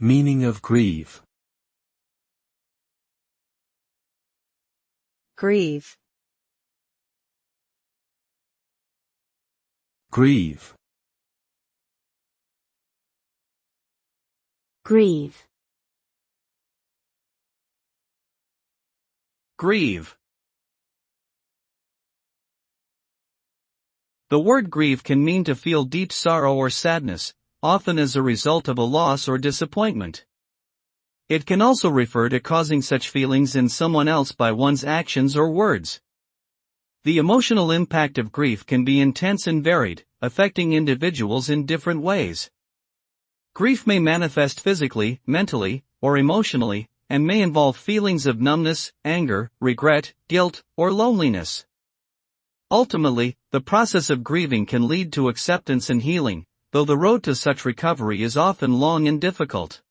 Meaning of grieve. Grieve. Grieve. Grieve. Grieve. The word grieve can mean to feel deep sorrow or sadness, often as a result of a loss or disappointment. It can also refer to causing such feelings in someone else by one's actions or words. The emotional impact of grief can be intense and varied, affecting individuals in different ways. Grief may manifest physically, mentally, or emotionally, and may involve feelings of numbness, anger, regret, guilt, or loneliness. Ultimately, the process of grieving can lead to acceptance and healing, though the road to such recovery is often long and difficult.